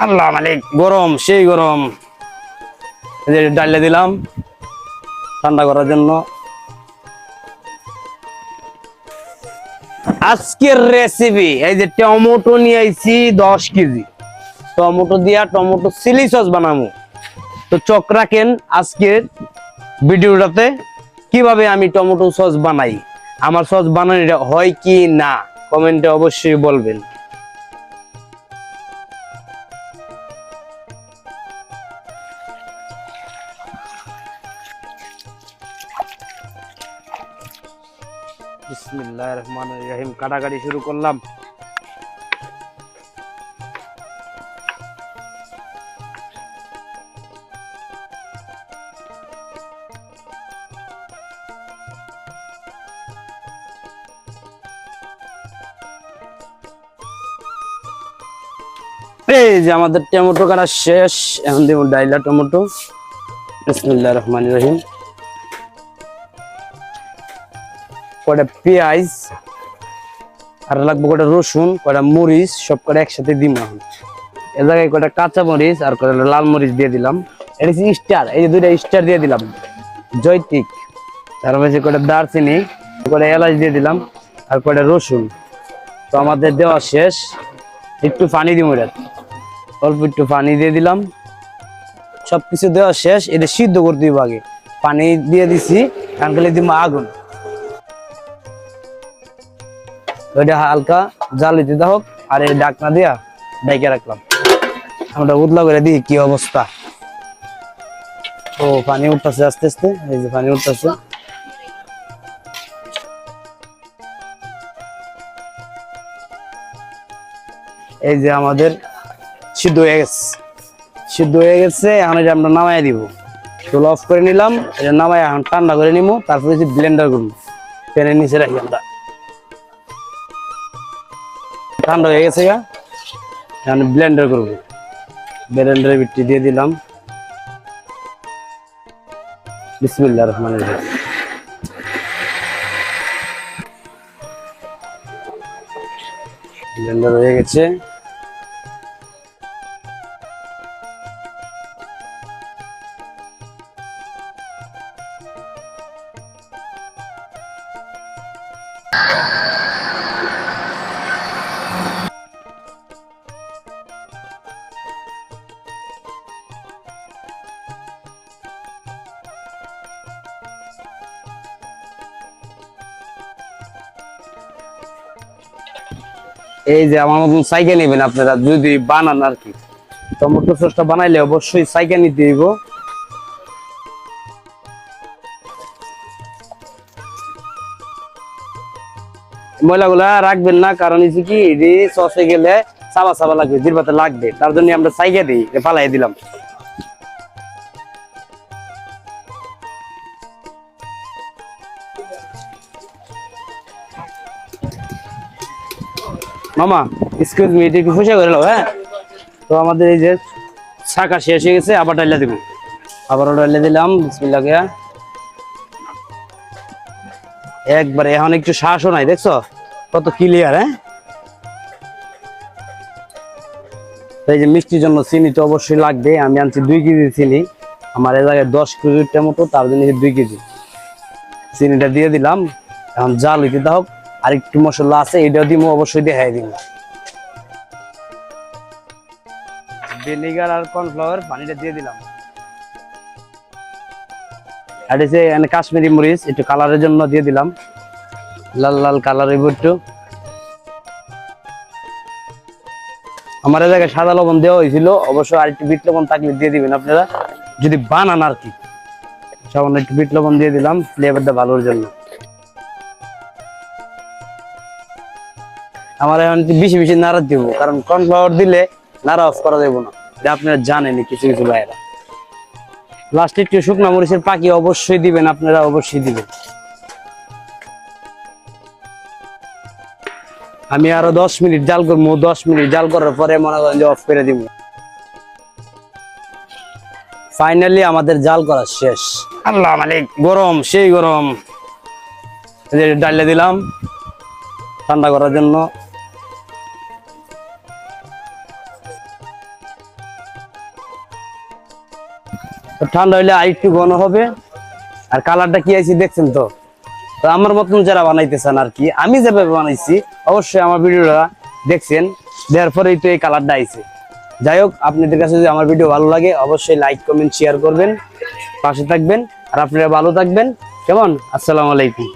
আল্লাহ মালিক, গরম সেই গরম। ডালে দিলাম ঠান্ডা করার জন্য। আজকের রেসিপি এই যে টমেটো নিয়ে আইছি 10 কেজি। টমেটো দিয়া টমেটো চিলি সস বানাবো। তো চোখ রাখেন আজকের ভিডিওটাতে কিভাবে আমি টমেটো সস বানাই। আমার সস বানানোটা হয় কি না কমেন্টে অবশ্যই বলবেন। বিসমিল্লাহির রহমানির রহিম। কাটাকাটি শুরু করলাম। এই যে আমাদের টমেটো কাটা শেষ, এখন দিব ডাইলা টমেটো। বিসমিল্লাহির রহমানির রহিম। কয়টা পেঁয়াজ আর লাগবে, কয়টা রসুন, কয়টা মরিচ, সব কটা একসাথে দিম। এখন এ জায়গায় কয়টা কাঁচা মরিচ আর কয়টা লাল মরিচ দিয়ে দিলাম। এটা স্টার, এই যে দুইটা স্টার দিয়ে দিলাম জয়তিক। তার মধ্যে কয়টা দারচিনি, কয়টা এলাচ দিয়ে দিলাম আর কয়টা রসুন। তো আমাদের দেওয়া শেষ। একটু পানি দিব, অল্প একটু পানি দিয়ে দিলাম। সবকিছু দেওয়া শেষ। এটা সিদ্ধ করতে দিব আগে। পানি দিয়ে দিছি, কানকালে দিব আগুন। ওইটা হালকা জাল দিতে হোক। আর এই ঢাকনা দিয়া ঢেকে রাখলাম। আমরা উতলা করে দিই কি অবস্থা। ও পানি উঠতেছে আস্তে আস্তে, এই যে পানি উঠতেছে। এই যে আমাদের সিদ্ধ হয়ে গেছে, সিদ্ধ হয়ে গেছে। এখন এটা আমরা নামাই দিব। চুলা অফ করে নিলাম। এটা নামাই এখন ঠান্ডা করে নিব। তারপরে ব্লেন্ডার করবো, প্যানের নিচে রাখি আমরা। ঠান্ডা হয়ে গেছে, এখন ব্লেন্ডার করবো। ব্লেন্ডারের ভিতরে দিয়ে দিলাম। বিসমিল্লাহির রহমানির রহিম। ব্লেন্ডার হয়ে গেছে। এই যে আমার মতন সাইকেল নেবেন আপনারা যদি বানান আর কি। টমেটো সসটা বানাইলে অবশ্যই সাইকেল নিতে দিব। ময়লাগুলা রাখবেন না, কারণ হচ্ছে কি সসে গেলে সাবা সাবা লাগবে, জিরবাতে লাগবে। তার জন্য আমরা সাইকেল দিই, ফালাই দিলাম। মামা এক্সকিউজ মি, এটা একটু ফুসা করে নাও। হ্যাঁ, তো আমাদের এই যে শাখা শেষ হয়ে গেছে, আবার ডাইলা দিব। আবারও ডাইলা দিলাম। বিসমিল্লাহ। একবারে এখন একটু শ্বাসও নাই, দেখছো কত ক্লিয়ার। হ্যাঁ, এই যে মিষ্টির জন্য চিনি তো অবশ্যই লাগবে। আমি আনছি 2 কেজি চিনি। আমার এই জায়গায় 10 কেজির টমেটো, তার জন্য 2 কেজি চিনিটা দিয়ে দিলাম। এখন জাল হইতে দাও। আর একটু মশলা আছে, এটাও দিব, অবশ্যই দেখাই দিব। ভিনেগার আর কর্নফ্লাওয়ার পানিটা দিয়ে দিলাম। আর এই যে কাশ্মীরি মরিচ একটু কালারের জন্য দিয়ে দিলাম, লাল লাল কালার হইব একটু। আমার এই জায়গায় সাদা লবণ দেওয়া হয়েছিল, অবশ্য আর একটু বিট লবণ থাকলে দিয়ে দিবেন আপনারা যদি বানান আর কি। সামান্য একটু বিট লবণ দিয়ে দিলাম ফ্লেভারটা ভালোর জন্য। আমার এখন বেশি বেশি নাড়া দিব, কারণ কর্নফ্লাওয়ার দিলে নাড়া অফ করা যাবে না, এটা আপনারা জানেন কিছু কিছু ভাইয়েরা। লাস্টে একটু শুকনো মরিচের পাখি অবশ্যই দিবেন, আপনারা অবশ্যই দিবেন। আমি আরো 10 মিনিট জাল করবো। 10 মিনিট জাল করার পরে মনে করেন যে অফ করে দিব। ফাইনালি আমাদের জাল করা শেষ। আল্লাহ মালিক, গরম সেই গরম। ডালে দিলাম ঠান্ডা করার জন্য। তো ঠান্ডা হইলে আর একটু ঘন হবে। আর কালারটা কি আইছে দেখছেন তো। তো আমার মতন যারা বানাইতেছেন আর কি, আমি যেভাবে বানাইছি অবশ্যই আমার ভিডিওটা দেখছেন, দেওয়ার পরেই তো এই কালারটা আইছে। যাই হোক, আপনাদের কাছে যদি আমার ভিডিও ভালো লাগে অবশ্যই লাইক কমেন্ট শেয়ার করবেন, পাশে থাকবেন। আর আপনারা ভালো থাকবেন। কেমন? আসসালামু আলাইকুম।